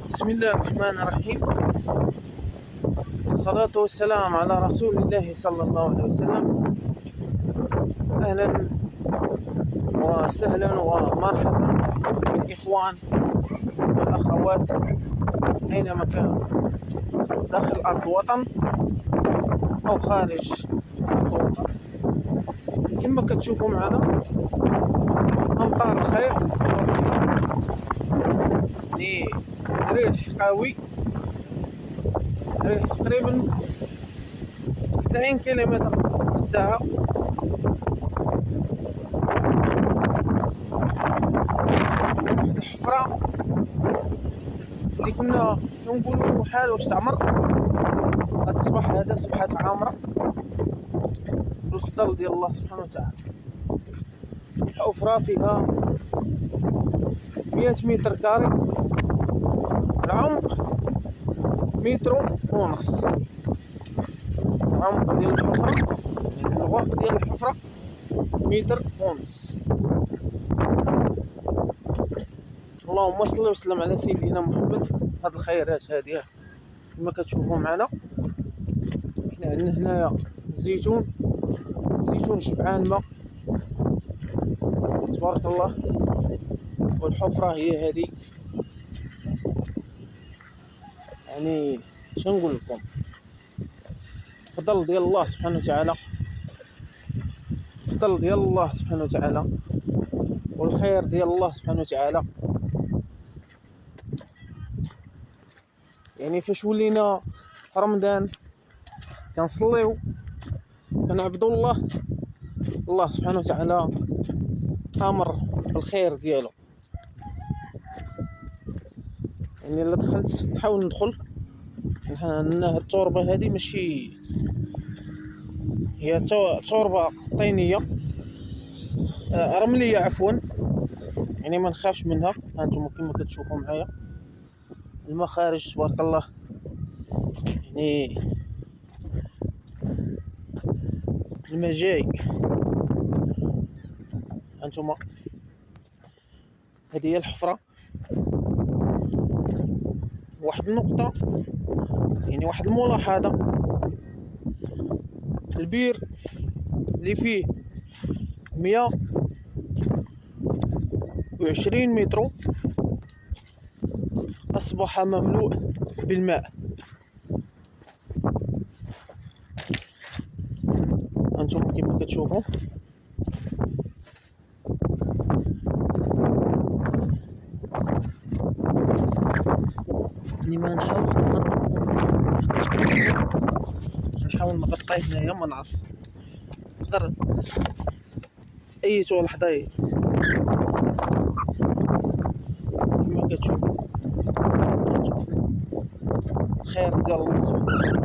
بسم الله الرحمن الرحيم، والصلاة والسلام على رسول الله صلى الله عليه وسلم. أهلا وسهلا ومرحبا بالإخوان والأخوات أينما كانوا، داخل أرض الوطن أو خارج أرض الوطن. كما كتشوفوا معنا أمطار الخير يعني ريح قوي، ريح تقريبا 90 كيلومتر في الساعة. واحد الحفرة اللي كنا كنقولوا حال واش تعمر، هاد الصباح هذا صبحات عامرة بالفضل ديال الله سبحانه وتعالى. الحفرة فيها 100 متر كاري، العمق 1.5 متر. العمق ديال الحفرة يعني الغرق ديال الحفرة 1.5 متر. اللهم صل وسلم على سيدنا محمد. هاد الخيرات هادي كما كتشوفوا معنا، حنا عندنا هنايا الزيتون شبعان ماء تبارك الله. والحفرة هي هادي، يعني شنقول لكم، فضل ديال الله سبحانه وتعالى، فضل ديال الله سبحانه وتعالى، والخير ديال الله سبحانه وتعالى. يعني فاش ولينا في رمضان كنصليو كنعبدوا الله سبحانه وتعالى امر بالخير ديالو. يعني الا دخلت نحاول ندخل هاد التربه هذه ماشي هي تربه طينيه، رمليه عفوا، يعني ما نخافش منها. هانتوما كما كتشوفوا معايا الماء خارج تبارك الله، يعني الماء جاي. هانتوما هذه هي الحفره. واحد النقطه، يعني واحد الملاحظه، البير اللي فيه 120 متر أصبح مملوء بالماء. أنتم كما كتشوفوا لما نحاول نغطي هنايا، ما نعرف نقدر في أي لحظة كما كتشوفوا. خير ديال الله سبحانه وتعالى.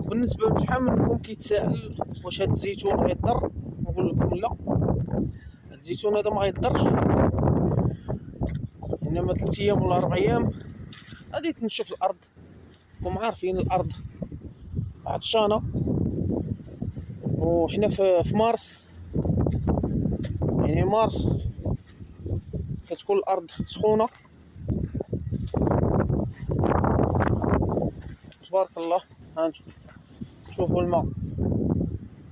بالنسبه لشحال منكم كيتسائل واش هاد الزيتون غيضر، نقول لكم لا، هاد الزيتون هذا ما غيضرش، انما 3 ايام ولا 4 ايام غادي تنشف الارض. راكم عارفين الارض عطشانه، وحنا في مارس، يعني مارس كتكون الارض سخونه تبارك الله. هانتم شوفوا الماء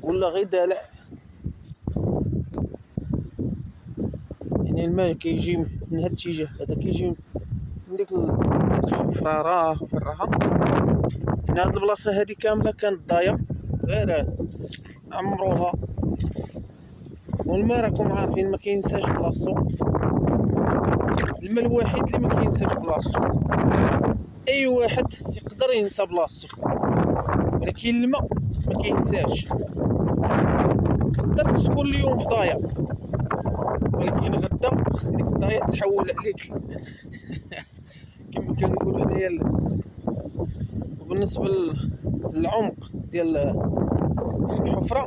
ولا غير دالع، يعني الماء كيجي من هاد الاتجاه هذا، كيجي من ديك الحفره راه فراها. من هاد البلاصه هادي كامله كانت ضايع، غير عمروها. والماء راكم عارفين ما كينساش بلاصتو، الماء الوحيد اللي ما كينساش بلاصتو. اي واحد يقدر ينسى بلاصتو، ولكن الماء ما كينساش. تقدر تكون اليوم في ضايع، ولكن غدا ديك الضايع تحول عليك كما كنقولوا هنايا. وبالنسبه للعمق ديال الحفره،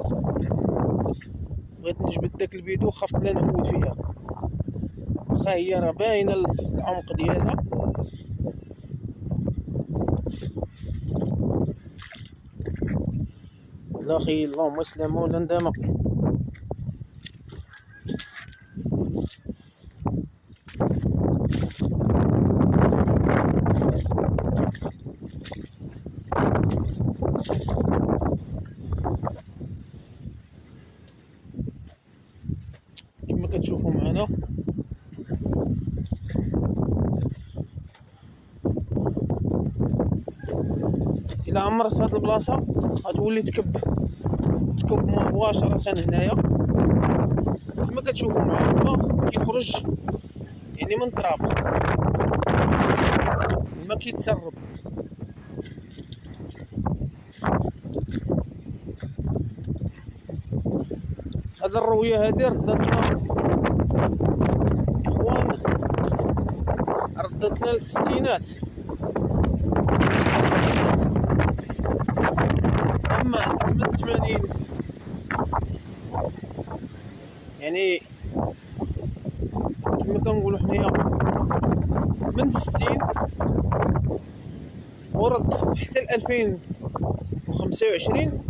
بغيت نجبد داك الفيديو، خفت لا نهود فيها، واخا هي راه باينه العمق ديالها. لا خي اللهم اسلم ولا ندم. هنا. الى عمرت هاد البلاصه غتولي تكب مباشره هنايا. كما كتشوفوا معايا الماء كيخرج يعني من التراب، الماء كيتسرب. هاد الرويه هادي ردتنا اخوان، ردتنا للستينات. اما من 80 يعني كما كنقولوا حنايا من 60 ورد حتى ل 2025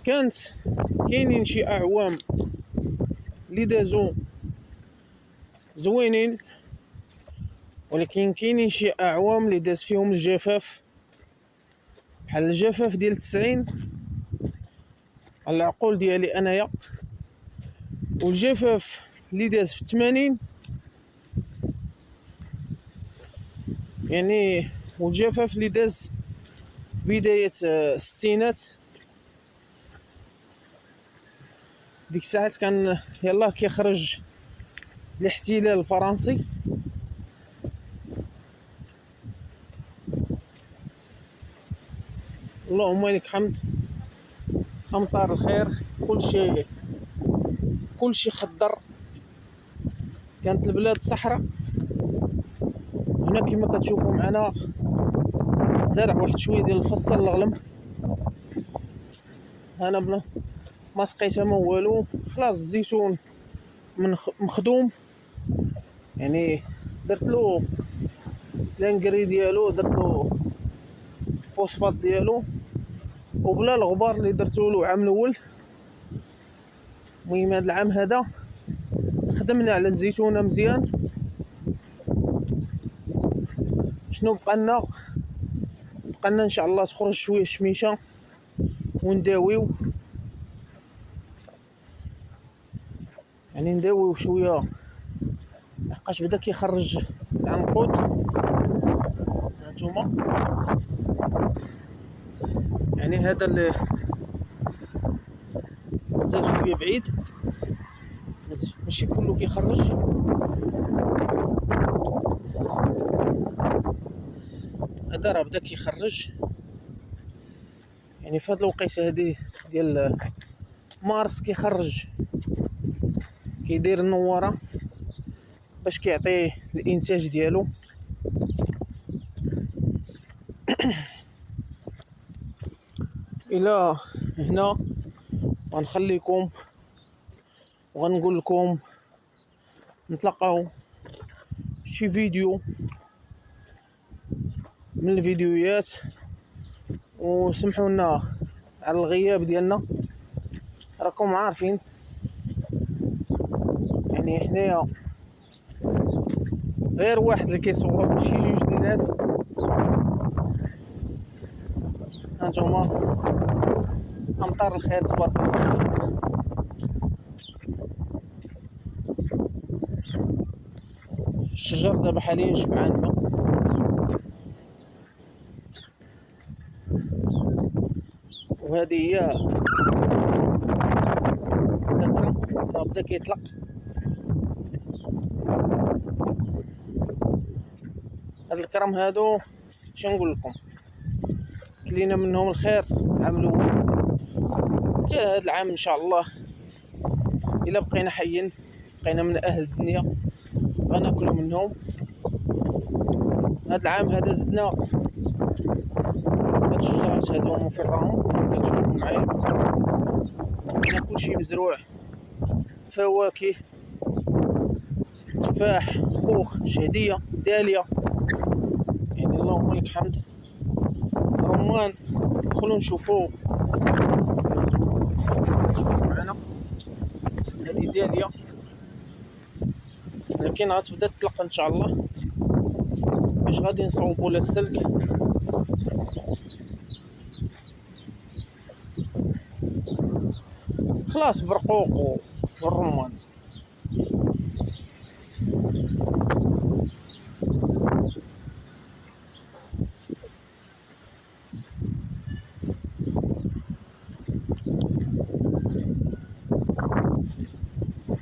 كانت كاينين شي اعوام اللي دازو زوينين، ولكن كاينين شي اعوام اللي داز فيهم الجفاف، بحال الجفاف ديال 90 على العقول ديالي انايا، والجفاف اللي داز في 80 يعني، والجفاف اللي داز بداية الستينات. ديك الساعات كان يلاه كيخرج الاحتلال الفرنسي، اللهم لك الحمد، امطار الخير، كلشي خضر، كانت البلاد صحراء. هنا كما كتشوفوا معنا زرع واحد شويه ديال الفصل الغلم، انا بلا ما سقيتها ما والو، خلاص الزيتون مخدوم يعني، درت له لانكري ديالو، درت له الفوسفات ديالو، وبلا الغبار اللي درتو له العام الاول. المهم هذا العام هذا خدمنا على الزيتونه مزيان. شنو بقى لنا ان شاء الله تخرج شويه شميشه ونداويو، يعني نداويو شويه لحقاش بدا كيخرج العنقود. هانتوما يعني هذا اللي مازال شويه بعيد، ماشي كله كيخرج. هذا راه بدا كيخرج يعني في هاد الوقيته هادي ديال مارس كيخرج، كيدير النواره باش كيعطي الانتاج ديالو. الى هنا غنخليكم وغنقول لكم نتلاقاو شي فيديو من الفيديوهات، وسمحوا لنا على الغياب ديالنا، راكم عارفين يعني حنايا غير واحد اللي كيصور ماشي جوج الناس. هانتوما امطار الخير تبارك الله. الشجر دابا حاليا شبعان ماء. وهذه هي الذكرى راه بدا كيطلق. هاد الكرم هادو شنقول لكم، كلينا منهم الخير العام الاول حتى هاد العام ان شاء الله. الا بقينا حيين، بقينا من اهل الدنيا، غناكلوا منهم. هاد العام هذا زدنا هاد الشجرات هادو مفرهم كتشوفوا معايا، هنا كلشي مزروع، فواكه، تفاح، خوخ، شهديه، داليه، يعني اللهم لك الحمد. رمان، ندخلوا نشوفوا معنا. هذه داليه لكن غتبدا تطلق ان شاء الله، باش غادي نصوبوا لها السلك. خلاص برقوق والرمان.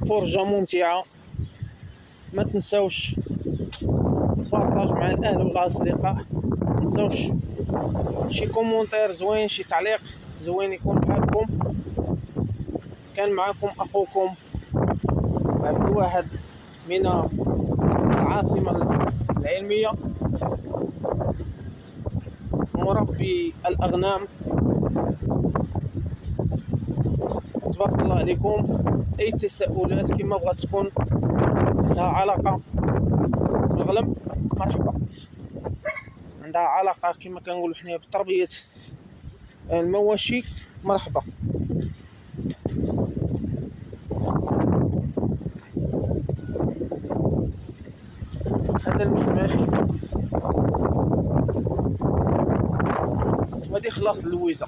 فرجة ممتعة، ما تنساوش بارطاج مع الاهل والاصدقاء، ما تنساوش شي كومونتير زوين، شي تعليق زوين يكون بحالكم. كان معكم اخوكم عبد الواحد من العاصمة العلمية، مربي الأغنام. تبارك الله عليكم. أي تساؤلات كما بغات تكون عندها علاقة في الغنم مرحبا، عندها علاقة كما كنقولوا حنايا بتربية المواشي مرحبا. هذا المشماش وهادي خلاص اللويزة.